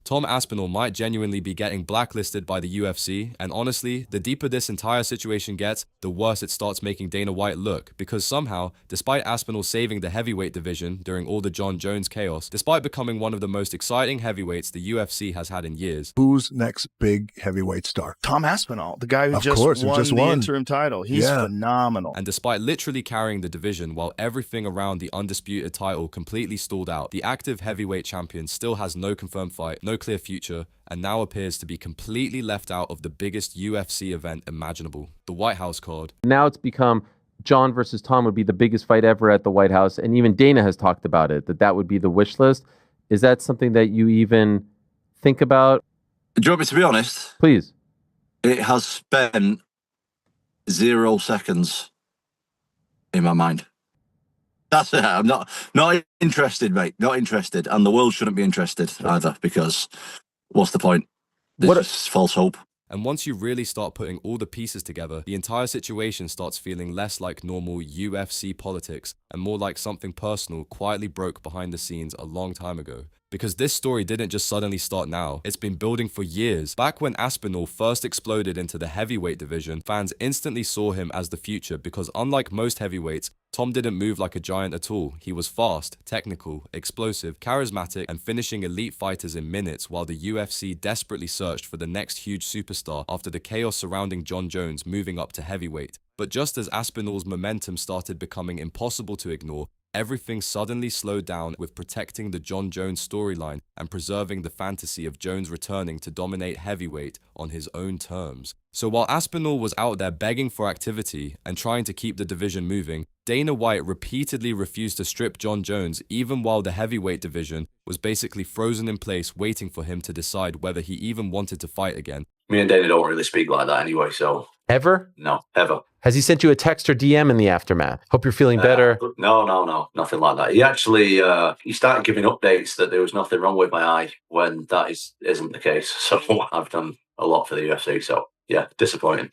Tom Aspinall might genuinely be getting blacklisted by the UFC, and honestly, the deeper this entire situation gets, the worse it starts making Dana White look, because somehow, despite Aspinall saving the heavyweight division during all the Jon Jones chaos, despite becoming one of the most exciting heavyweights the UFC has had in years. Who's next big heavyweight star? Tom Aspinall, the guy who Of just course, who won just the won. interim title. He's phenomenal. And despite literally carrying the division while everything around the undisputed title completely stalled out, the active heavyweight champion still has no confirmed fight, no clear future, and now appears to be completely left out of the biggest UFC event imaginable, the White House card. Now it's become Jon versus Tom would be the biggest fight ever at the White House, and even Dana has talked about it, that would be the wish list. Is that something that you even think about? Do you want me to be honest? Please. It has spent 0 seconds in my mind. That's it. I'm not interested, mate. Not interested. And the world shouldn't be interested either, because what's the point? It's just false hope. And once you really start putting all the pieces together, the entire situation starts feeling less like normal UFC politics and more like something personal quietly broke behind the scenes a long time ago. Because this story didn't just suddenly start now, it's been building for years. Back when Aspinall first exploded into the heavyweight division, fans instantly saw him as the future because unlike most heavyweights, Tom didn't move like a giant at all. He was fast, technical, explosive, charismatic, and finishing elite fighters in minutes while the UFC desperately searched for the next huge superstar after the chaos surrounding Jon Jones moving up to heavyweight. But just as Aspinall's momentum started becoming impossible to ignore, everything suddenly slowed down with protecting the Jon Jones storyline and preserving the fantasy of Jones returning to dominate heavyweight on his own terms. So while Aspinall was out there begging for activity and trying to keep the division moving, Dana White repeatedly refused to strip Jon Jones even while the heavyweight division was basically frozen in place waiting for him to decide whether he even wanted to fight again. Me and Dana don't really speak like that anyway, so... Ever? No, ever. Has he sent you a text or DM in the aftermath? Hope you're feeling better. No, nothing like that. He actually, he started giving updates that there was nothing wrong with my eye when that isn't the case. So I've done a lot for the UFC, so yeah, disappointing.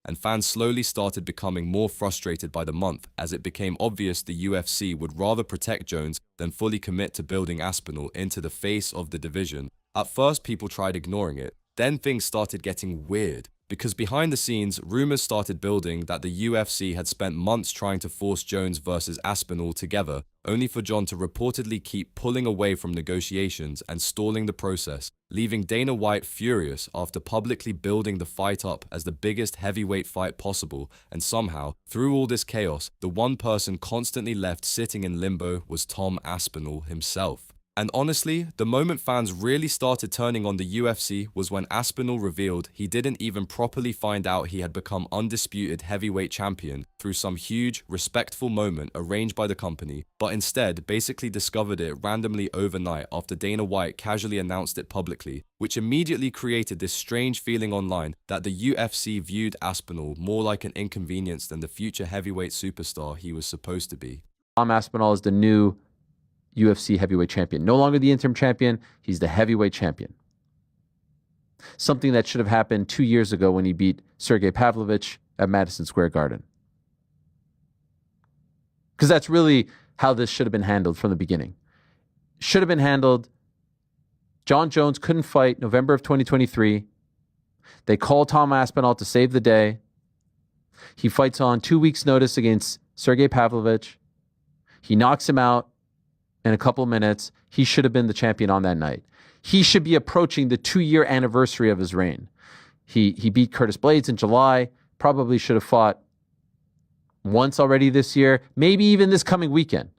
And fans slowly started becoming more frustrated by the month as it became obvious the UFC would rather protect Jones than fully commit to building Aspinall into the face of the division. At first, people tried ignoring it. Then things started getting weird. Because behind the scenes, rumors started building that the UFC had spent months trying to force Jones versus Aspinall together, only for Jon to reportedly keep pulling away from negotiations and stalling the process, leaving Dana White furious after publicly building the fight up as the biggest heavyweight fight possible, and somehow, through all this chaos, the one person constantly left sitting in limbo was Tom Aspinall himself. And honestly, the moment fans really started turning on the UFC was when Aspinall revealed he didn't even properly find out he had become undisputed heavyweight champion through some huge, respectful moment arranged by the company, but instead basically discovered it randomly overnight after Dana White casually announced it publicly, which immediately created this strange feeling online that the UFC viewed Aspinall more like an inconvenience than the future heavyweight superstar he was supposed to be. Tom Aspinall is the new UFC heavyweight champion. No longer the interim champion, he's the heavyweight champion. Something that should have happened 2 years ago when he beat Sergey Pavlovich at Madison Square Garden. Because that's really how this should have been handled from the beginning. Should have been handled. Jon Jones couldn't fight November of 2023. They called Tom Aspinall to save the day. He fights on 2 weeks' notice against Sergey Pavlovich. He knocks him out in a couple of minutes. He should have been the champion on that night. He should be approaching the 2-year anniversary of his reign. He beat Curtis Blades in July, probably should have fought once already this year, maybe even this coming weekend.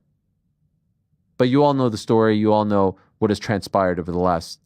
But you all know the story. You all know what has transpired over the last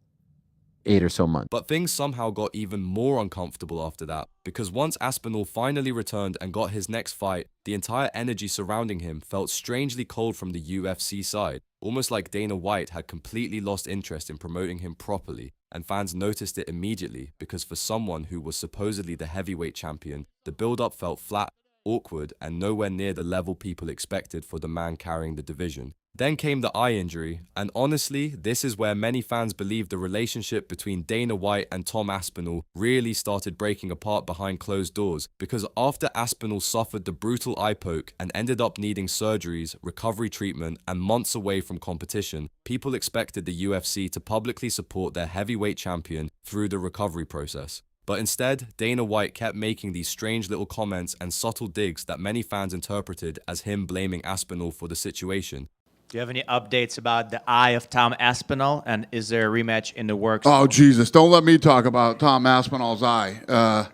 8 or so months. But things somehow got even more uncomfortable after that, because once Aspinall finally returned and got his next fight, the entire energy surrounding him felt strangely cold from the UFC side, almost like Dana White had completely lost interest in promoting him properly, and fans noticed it immediately because for someone who was supposedly the heavyweight champion, the build-up felt flat, awkward, and nowhere near the level people expected for the man carrying the division. Then came the eye injury, and honestly, this is where many fans believe the relationship between Dana White and Tom Aspinall really started breaking apart behind closed doors, because after Aspinall suffered the brutal eye poke and ended up needing surgeries, recovery treatment, and months away from competition, people expected the UFC to publicly support their heavyweight champion through the recovery process. But instead, Dana White kept making these strange little comments and subtle digs that many fans interpreted as him blaming Aspinall for the situation. Do you have any updates about the eye of Tom Aspinall, and is there a rematch in the works? Oh, Jesus, don't let me talk about Tom Aspinall's eye.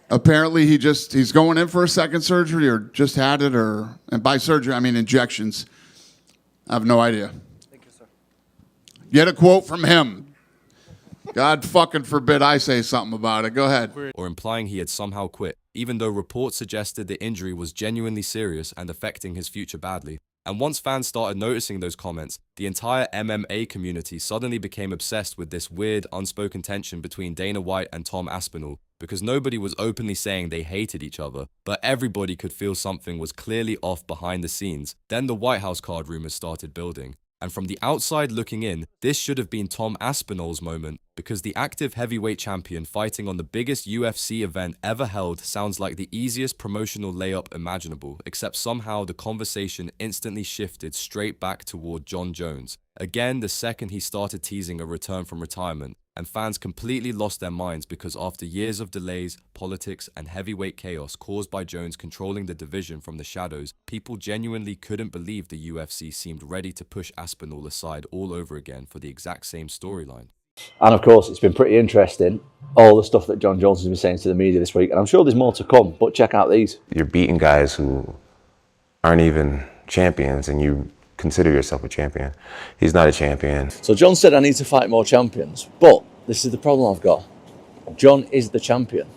Apparently he's going in for a second surgery or just had it, and by surgery I mean injections. I have no idea. Thank you, sir. Get a quote from him. God fucking forbid I say something about it. Go ahead. Or implying he had somehow quit, even though reports suggested the injury was genuinely serious and affecting his future badly. And once fans started noticing those comments, the entire MMA community suddenly became obsessed with this weird, unspoken tension between Dana White and Tom Aspinall, because nobody was openly saying they hated each other, but everybody could feel something was clearly off behind the scenes. Then the White House card rumors started building. And from the outside looking in, this should have been Tom Aspinall's moment, because the active heavyweight champion fighting on the biggest UFC event ever held sounds like the easiest promotional layup imaginable, except somehow the conversation instantly shifted straight back toward Jon Jones. Again, the second he started teasing a return from retirement, and fans completely lost their minds because after years of delays, politics, and heavyweight chaos caused by Jones controlling the division from the shadows, people genuinely couldn't believe the UFC seemed ready to push Aspinall aside all over again for the exact same storyline. And of course, it's been pretty interesting, all the stuff that Jon Jones has been saying to the media this week, and I'm sure there's more to come, but check out these. You're beating guys who aren't even champions, and you consider yourself a champion. He's not a champion. So Jon said I need to fight more champions, but this is the problem I've got. Jon is the champion,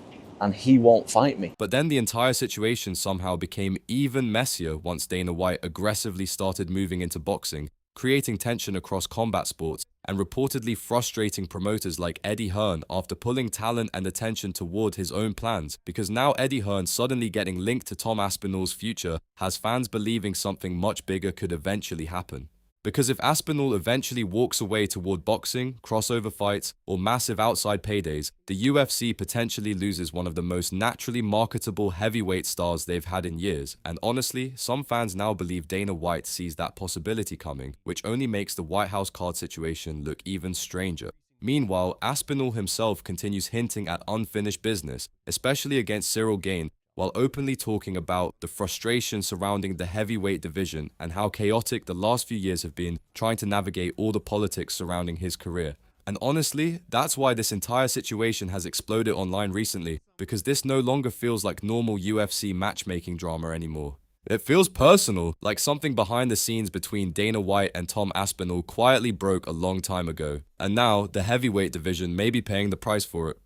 and he won't fight me. But then the entire situation somehow became even messier once Dana White aggressively started moving into boxing, creating tension across combat sports, and reportedly frustrating promoters like Eddie Hearn after pulling talent and attention toward his own plans, because now Eddie Hearn suddenly getting linked to Tom Aspinall's future has fans believing something much bigger could eventually happen. Because if Aspinall eventually walks away toward boxing, crossover fights, or massive outside paydays, the UFC potentially loses one of the most naturally marketable heavyweight stars they've had in years, and honestly, some fans now believe Dana White sees that possibility coming, which only makes the White House card situation look even stranger. Meanwhile, Aspinall himself continues hinting at unfinished business, especially against Cyril Gane, while openly talking about the frustration surrounding the heavyweight division and how chaotic the last few years have been trying to navigate all the politics surrounding his career. And honestly, that's why this entire situation has exploded online recently, because this no longer feels like normal UFC matchmaking drama anymore. It feels personal, like something behind the scenes between Dana White and Tom Aspinall quietly broke a long time ago. And now, the heavyweight division may be paying the price for it.